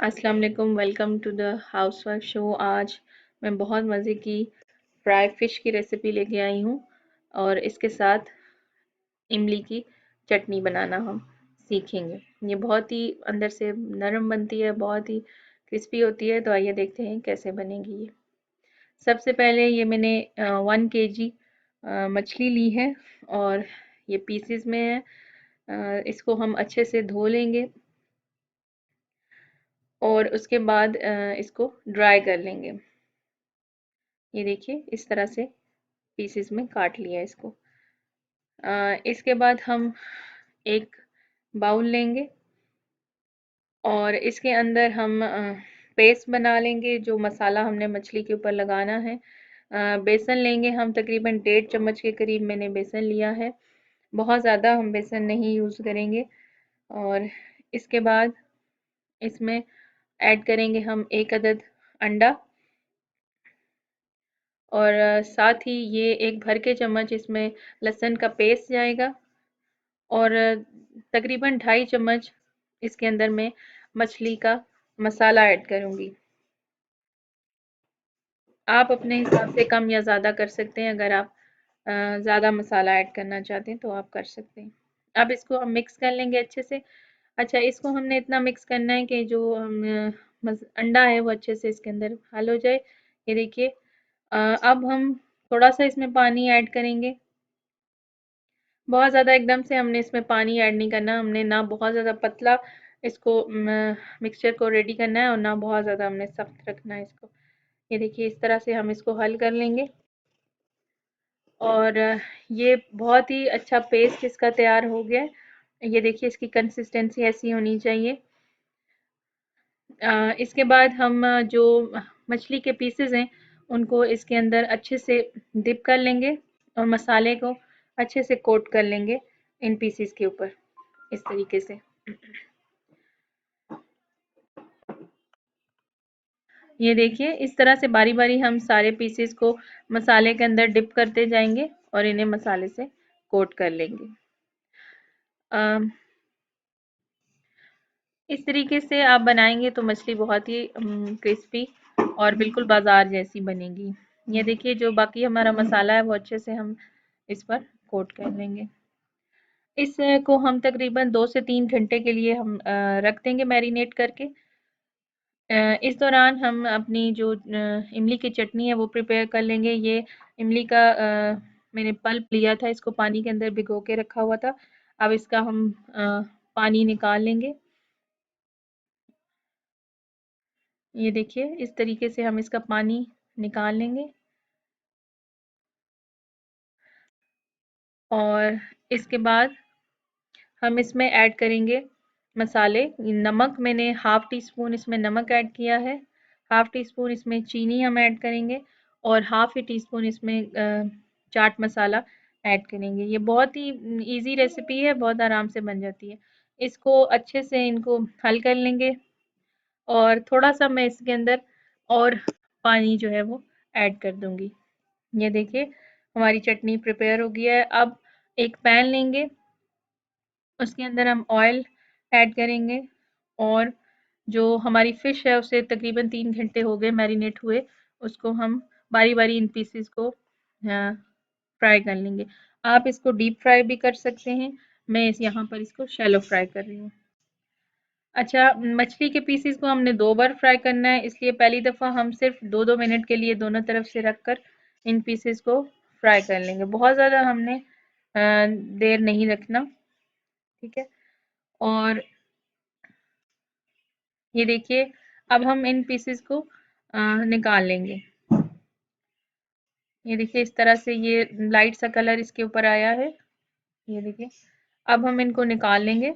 अस्सलाम वालेकुम, welcome to the housewife show. आज मैं बहुत मज़े की फ्राई फ़िश की रेसिपी लेके आई हूँ और इसके साथ इमली की चटनी बनाना हम सीखेंगे। ये बहुत ही अंदर से नरम बनती है, बहुत ही क्रिस्पी होती है। तो आइए देखते हैं कैसे बनेगी ये। सबसे पहले ये मैंने 1 kg मछली ली है और ये पीसेस में है। इसको हम अच्छे से धो लेंगे और उसके बाद इसको ड्राई कर लेंगे। ये देखिए इस तरह से पीसेस में काट लिया इसको। इसके बाद हम एक बाउल लेंगे और इसके अंदर हम पेस्ट बना लेंगे। जो मसाला हमने मछली के ऊपर लगाना है, बेसन लेंगे हम तकरीबन 1.5 चम्मच के करीब मैंने बेसन लिया है। बहुत ज़्यादा हम बेसन नहीं यूज़ करेंगे। और इसके बाद इसमें ऐड करेंगे हम 1 अदद अंडा और साथ ही ये 1 भर के चम्मच इसमें लहसुन का पेस्ट जाएगा और तकरीबन 2.5 चम्मच इसके अंदर मैं मछली का मसाला ऐड करूँगी। आप अपने हिसाब से कम या ज़्यादा कर सकते हैं। अगर आप ज़्यादा मसाला ऐड करना चाहते हैं तो आप कर सकते हैं। अब इसको हम मिक्स कर लेंगे अच्छे से। अच्छा, इसको हमने इतना मिक्स करना है कि जो अंडा है वो अच्छे से इसके अंदर हल हो जाए। ये देखिए। अब हम थोड़ा सा इसमें पानी ऐड करेंगे। बहुत ज़्यादा एकदम से हमने इसमें पानी ऐड नहीं करना। हमने ना बहुत ज़्यादा पतला इसको मिक्सचर को रेडी करना है और ना बहुत ज़्यादा हमने सख्त रखना है इसको। ये देखिए इस तरह से हम इसको हल कर लेंगे और ये बहुत ही अच्छा पेस्ट इसका तैयार हो गया है। ये देखिए इसकी कंसिस्टेंसी ऐसी होनी चाहिए। इसके बाद हम जो मछली के पीसेस हैं उनको इसके अंदर अच्छे से डिप कर लेंगे और मसाले को अच्छे से कोट कर लेंगे इन पीसेस के ऊपर इस तरीके से। ये देखिए इस तरह से बारी बारी हम सारे पीसेस को मसाले के अंदर डिप करते जाएंगे और इन्हें मसाले से कोट कर लेंगे। अम, इस तरीके से आप बनाएंगे तो मछली बहुत ही क्रिस्पी और बिल्कुल बाजार जैसी बनेगी। ये देखिए जो बाकी हमारा मसाला है वो अच्छे से हम इस पर कोट कर लेंगे। इसको हम तकरीबन 2 से 3 घंटे के लिए हम रख देंगे मैरिनेट करके। इस दौरान हम अपनी जो इमली की चटनी है वो प्रिपेयर कर लेंगे। ये इमली का मैंने पल्प लिया था, इसको पानी के अंदर भिगो के रखा हुआ था। अब इसका हम पानी निकाल लेंगे। ये देखिए इस तरीके से हम इसका पानी निकाल लेंगे और इसके बाद हम इसमें ऐड करेंगे मसाले। नमक मैंने हाफ़ टी स्पून इसमें नमक ऐड किया है। हाफ़ टी स्पून इसमें चीनी हम ऐड करेंगे और हाफ़ टी स्पून इसमें चाट मसाला ऐड करेंगे। ये बहुत ही इजी रेसिपी है, बहुत आराम से बन जाती है। इसको अच्छे से इनको हल कर लेंगे और थोड़ा-सा मैं इसके अंदर और पानी जो है वो ऐड कर दूँगी। ये देखिए हमारी चटनी प्रिपेयर हो गई है। अब एक पैन लेंगे, उसके अंदर हम ऑयल ऐड करेंगे और जो हमारी फ़िश है उसे तकरीबन 3 घंटे हो गए मैरिनेट हुए, उसको हम बारी-बारी इन पीसेस को फ्राई कर लेंगे। आप इसको डीप फ्राई भी कर सकते हैं। मैं इस यहाँ पर इसको शैलो फ्राई कर रही हूँ। अच्छा, मछली के पीसेस को हमने 2 बार फ्राई करना है, इसलिए पहली दफ़ा हम सिर्फ 2-2 मिनट के लिए दोनों तरफ से रखकर इन पीसेस को फ्राई कर लेंगे। बहुत ज़्यादा हमने देर नहीं रखना, ठीक है? और ये देखिए अब हम इन पीसेस को निकाल लेंगे। ये देखिए इस तरह से ये लाइट सा कलर इसके ऊपर आया है। ये देखिए अब हम इनको निकाल लेंगे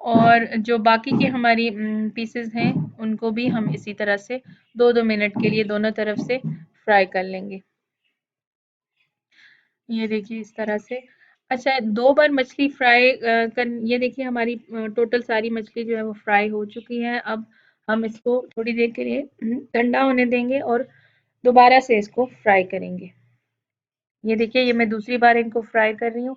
और जो बाकी की हमारी पीसेस हैं उनको भी हम इसी तरह से 2-2 मिनट के लिए दोनों तरफ से फ्राई कर लेंगे। ये देखिए इस तरह से। अच्छा, 2 बार मछली फ्राई ये देखिए हमारी टोटल सारी मछली जो है वो फ्राई हो चुकी है। अब हम इसको थोड़ी देर के लिए ठंडा होने देंगे और दोबारा से इसको फ्राई करेंगे। ये देखिए ये मैं दूसरी बार इनको फ्राई कर रही हूँ